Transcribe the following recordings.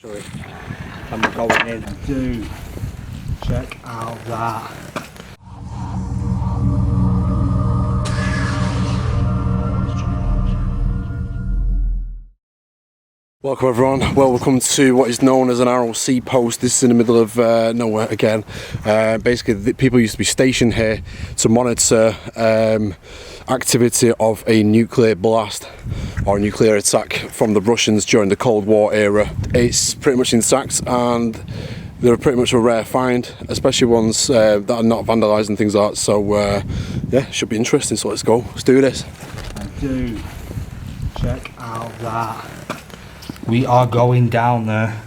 I'm going in. Dude, check out that. Welcome everyone, welcome to what is known as an ROC post. This is in the middle of nowhere again. Basically people used to be stationed here to monitor activity of a nuclear blast or nuclear attack from the Russians during the Cold War era. It's pretty much intact and they're pretty much a rare find, especially ones that are not vandalised and things like that. So yeah, should be interesting, so let's go, let's do this. Dude, check out that. We are going down there.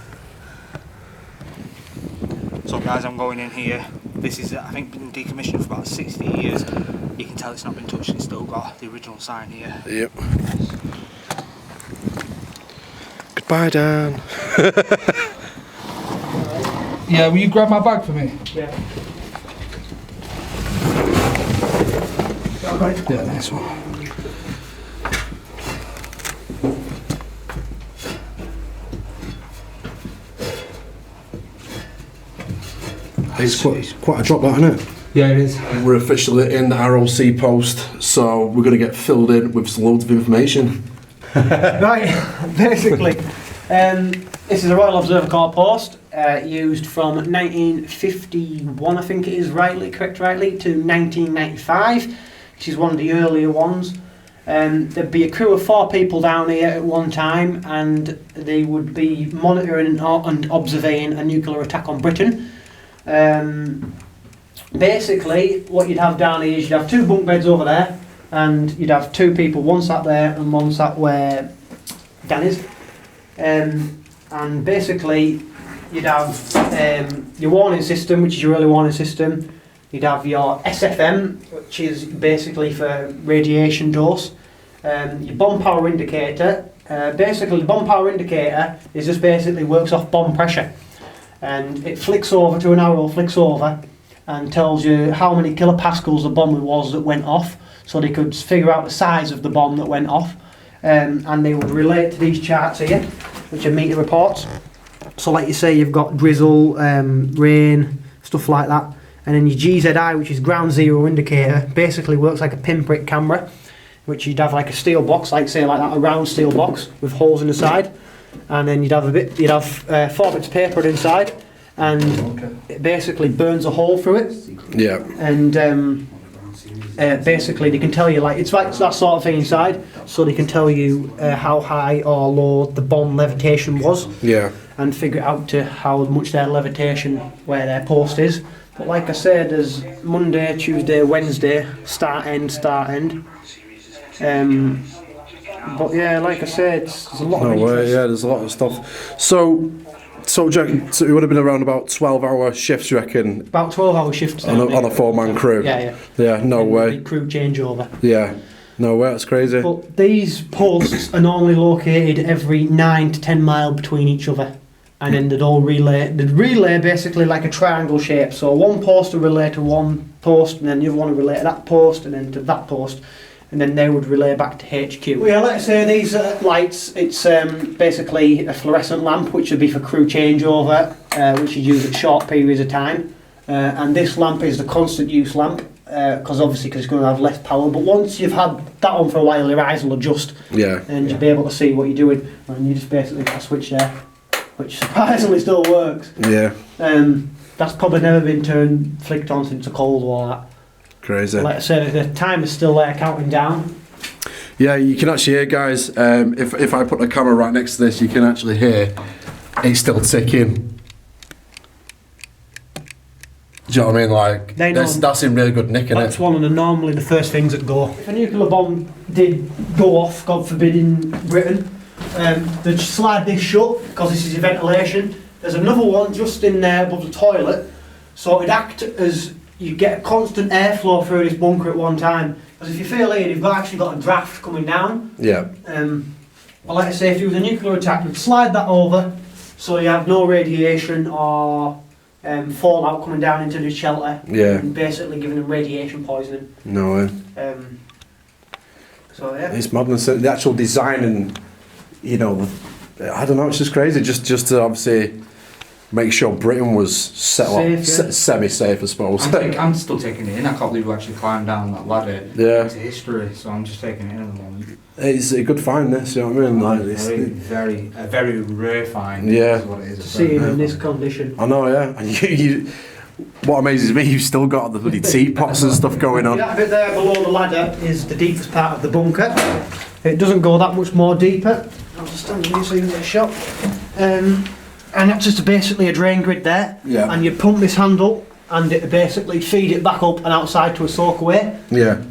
So guys, I'm going in here. This is, I think, been decommissioned for about 60 years. You can tell it's not been touched, it's still got the original sign here. Yep. Goodbye, Dan. Yeah, will you grab my bag for me? Yeah. Yeah, nice one. It's quite a drop, that, isn't it? Yeah, it is. We're officially in the ROC post, so we're going to get filled in with loads of information. Right, basically, this is a Royal Observer Corps post, used from 1951, I think it is correct rightly, to 1995, which is one of the earlier ones. There'd be a crew of 4 people down here at one time, and they would be monitoring and observing a nuclear attack on Britain. Basically, what you'd have down here is you'd have 2 bunk beds over there, and you'd have 2 people, one sat there and one sat where Dan is. And basically, you'd have your warning system, which is your early warning system. You'd have your SFM, which is basically for radiation dose. Your bomb power indicator. Basically, the bomb power indicator is just basically works off bomb pressure. And it flicks over to an arrow, flicks over and tells you how many kilopascals the bomb was that went off, so they could figure out the size of the bomb that went off, and they would relate to these charts here, which are meter reports. So like you say, you've got drizzle, rain, stuff like that, and then your GZI, which is ground zero indicator, basically works like a pinprick camera, which you'd have like a steel box, like say like that, a round steel box with holes in the side. And then you'd have 4 bits of paper inside, and it basically burns a hole through it. Yeah. And basically they can tell you, like, it's like that sort of thing inside, so they can tell you how high or low the bomb levitation was. Yeah. And figure it out to how much their levitation, where their post is. But like I said, there's Monday, Tuesday, Wednesday, start end. But yeah, like I said, there's a lot of interest. Yeah, there's a lot of stuff. So Jack, it would have been around about 12-hour shifts, you reckon? About 12-hour shifts. On a 4-man crew? Yeah. Yeah, no way. Big crew changeover. Yeah, no way, that's crazy. But these posts are normally located every 9 to 10 miles between each other. And then they'd all relay. They'd relay basically like a triangle shape. So one post would relay to one post, and then the other one would relay to that post, and then to that post. And then they would relay back to HQ. Well, yeah, let's say these lights, it's basically a fluorescent lamp, which would be for crew changeover, which you use at short periods of time. And this lamp is the constant use lamp, because it's going to have less power. But once you've had that on for a while, your eyes will adjust. Yeah. And you'll be able to see what you're doing. And you just basically got a switch there, which surprisingly still works. Yeah. That's probably never been flicked on since the Cold War. That. Crazy. Like I said, the time is still there counting down. Yeah, you can actually hear, guys, if I put the camera right next to this, you can actually hear it's still ticking. Do you know what I mean? Like, that's in really good nick, isn't it? That's one of normally the first things that go. If a nuclear bomb did go off, God forbid, in Britain, they'd slide this shut, because this is your ventilation. There's another one just in there above the toilet, so it'd act as you get a constant airflow through this bunker at one time. Because if you feel here, you've actually got a draft coming down. Yeah. But like I say, if there was a nuclear attack, you'd slide that over, so you have no radiation or fallout coming down into the shelter. Yeah. And basically giving them radiation poisoning. No way. So yeah. It's madness. The actual design and, I don't know. It's just crazy. Just to obviously make sure Britain was semi-safe, I suppose. I'm still taking it in. I can't believe we actually climbed down that ladder. Yeah. It's history, so I'm just taking it in at the moment. It's a good find, this. You know what I mean? Like this. A very rare find. Yeah. Is what it is. To see him in this condition. I know, yeah. And you, what amazes me, you've still got the bloody teapots and stuff going on. That bit there below the ladder is the deepest part of the bunker. It doesn't go that much more deeper. I'll just stand here so you can get a shot. And that's just basically a drain grid there. Yeah. And you pump this handle and it basically feed it back up and outside to a soak away. Yeah.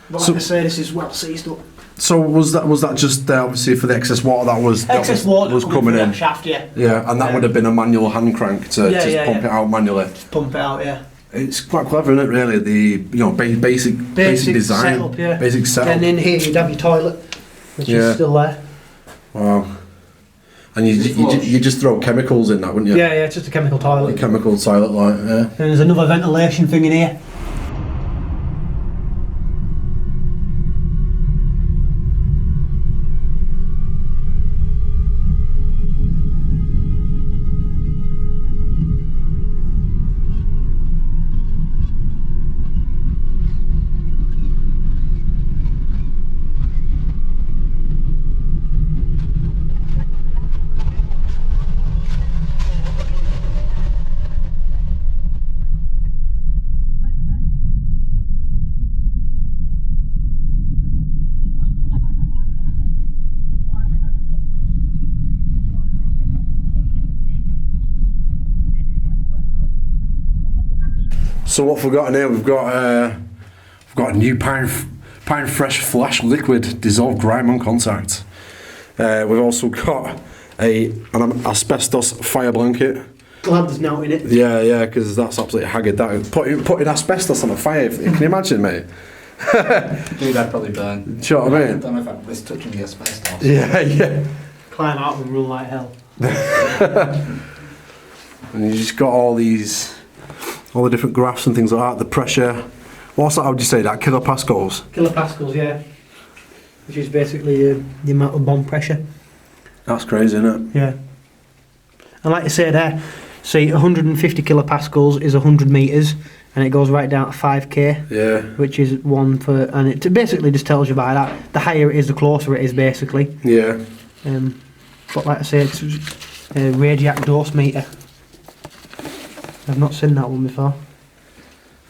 But like I say, this is well seized up. So was that just obviously for the excess water that was coming in? That shaft, yeah. Yeah, and that would have been a manual hand crank to pump it out manually. Just pump it out, yeah. It's quite clever, isn't it? Really, the basic design, setup, yeah. basic setup. And in here you'd have your toilet, which is still there. Wow. And you just throw chemicals in that, wouldn't you? Yeah, it's just a chemical toilet. A chemical toilet, like, yeah. And there's another ventilation thing in here. So what we've got in here, we've got a new pine fresh flash liquid dissolved grime on contact. We've also got an asbestos fire blanket. Glad there's now in it. Yeah, because that's absolutely haggard. That putting asbestos on a fire. Can you imagine, mate? Dude, I'd probably burn. Do you know what I mean? I don't know if I'd risk touching the asbestos. Yeah. Climb out and run like hell. And you just got all the different graphs and things like that. The pressure. What's that? How would you say that? Kilopascals. Kilopascals, yeah. Which is basically the amount of bomb pressure. That's crazy, isn't it? Yeah. And like you say there, see, 150 kilopascals is 100 metres, and it goes right down to 5k. Yeah. Which is one for, and it basically just tells you by that. The higher it is, the closer it is, basically. Yeah. But like I say, it's a radiac dose meter. I've not seen that one before.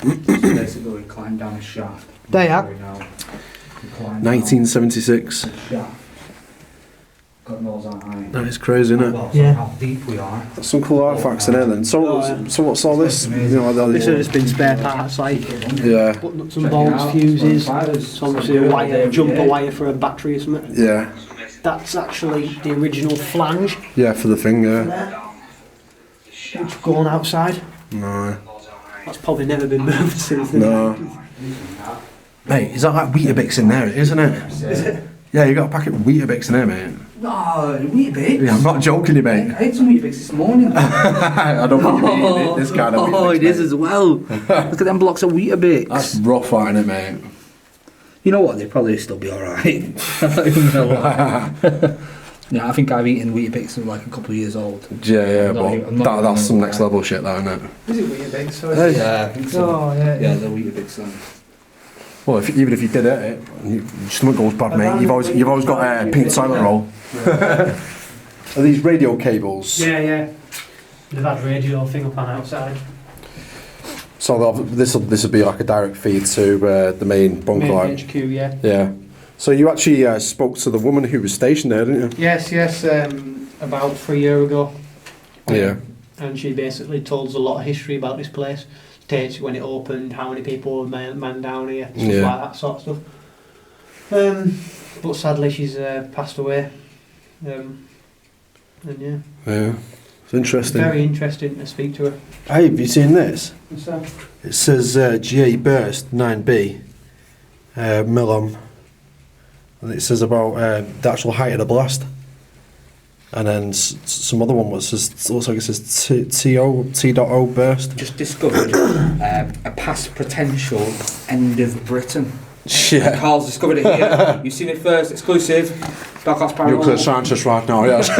So basically, we climbed down a shaft. They are. 1976. God knows how high. That is crazy, isn't it? Well, Yeah. how deep we are. There's some cool artifacts in there then. So what's all this? You know, This has been spare parts, like yeah. nuts and bolts, fuses. It's obviously a wire, jumper wire for a battery or something. Yeah. That's actually the original flange. Yeah, for the thing, yeah. There. Which going outside. No. That's probably never been moved since then. No. Mate, is that like Weetabix in there, isn't it? Is it? Yeah, you got a packet of Weetabix in there, mate. No, Weetabix? Yeah, I'm not joking, you, mate. I ate some Weetabix this morning. I don't think you're eating this kind of Weetabix. Oh, it is mate. as well. Look at them blocks of Weetabix. That's rough, ain't it, mate? You know what? They'd probably still be alright. I don't even know why. Yeah, I think I've eaten Weetabix when like a couple of years old. Yeah, I'm but not that's some next level shit, that, isn't it? Is it Weetabix? So Yeah, I think so. Oh, yeah. Yeah, the Weetabix then. Well, even if you did it, your stomach goes bad, mate. You've always got a pink toilet roll. Are these radio cables? Yeah. They've had radio thing up on outside. So this will be like a direct feed to the main bunker Main line. HQ, yeah. Yeah. So you actually spoke to the woman who was stationed there, didn't you? Yes. About 3 years ago. Yeah. And she basically told us a lot of history about this place. Dates when it opened, how many people were manned down here, stuff like that sort of stuff. But sadly, she's passed away. And yeah. Yeah. It's interesting. Very interesting to speak to her. Hey, have you seen this? What's that? It says GA burst 9B millim, and it says about the actual height of the blast. And then some other one was it looks like it says T.O burst. Just discovered a past potential end of Britain. Yeah. Carl's discovered it here. You've seen it first, exclusive. Dark Arts nuclear Paranormal. scientist right now, yes.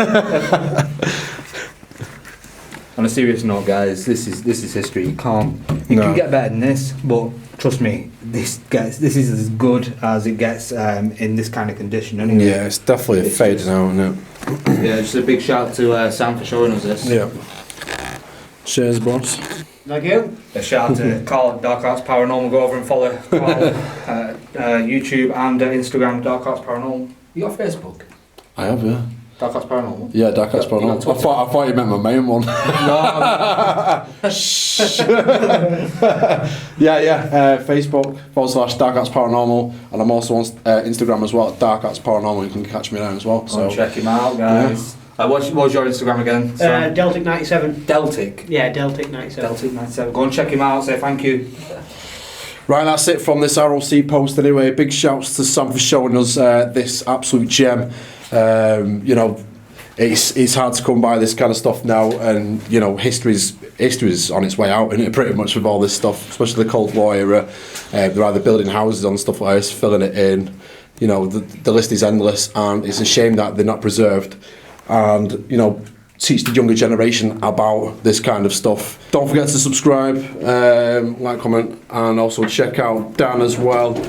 On a serious note, guys, this is history. You can get better than this, but trust me, this is as good as it gets in this kind of condition. Anyway. Yeah, it's definitely fading out, isn't it? Yeah, just a big shout out to Sam for showing us this. Yeah. Cheers, boss. Thank you. A shout out to Carl at Dark Arts Paranormal. Go over and follow Carl YouTube and Instagram, Dark Arts Paranormal. You got Facebook? I have, yeah. Dark Arts Paranormal? Yeah, Dark Arts Paranormal. I thought you meant my main one. Yeah, Facebook / Dark Arts Paranormal, and I'm also on Instagram as well, Dark Arts Paranormal. You can catch me there as well. So check him out, guys. What was your Instagram again? Deltic97. Deltic. Yeah, Deltic97. Deltic97. Go and check him out. Say thank you. Right, that's it from this RLC post anyway. Big shouts to Sam for showing us this absolute gem. You know, it's hard to come by this kind of stuff now, and you know, history's on its way out, isn't it, pretty much, with all this stuff, especially the Cold War era. They're either building houses on stuff like this, filling it in. You know, the list is endless, and it's a shame that they're not preserved. And you know, teach the younger generation about this kind of stuff. Don't forget to subscribe, like, comment, and also check out Dan as well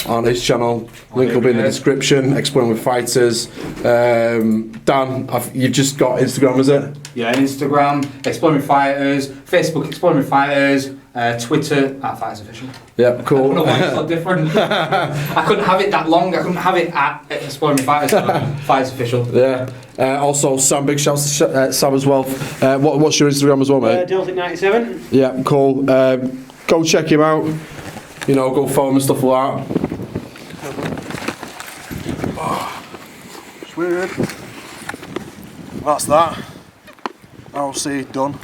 on his channel. Link will be in the description. Exploring with Fighters. Dan, you've just got Instagram, is it? Yeah, Instagram, Exploring Fighters, Facebook, Exploring Fighters, Twitter, Fighters Official. Yeah, cool. I don't know why it's so different. I couldn't have it that long. I couldn't have it at Exploring Fighters. So Fighters Official. Yeah. Also, Sam, big shouts to Sam as well. What's your Instagram as well, mate? Deltic97. Yeah, cool. Go check him out. You know, go follow him and stuff like that. It's weird. That's that. I'll see, done.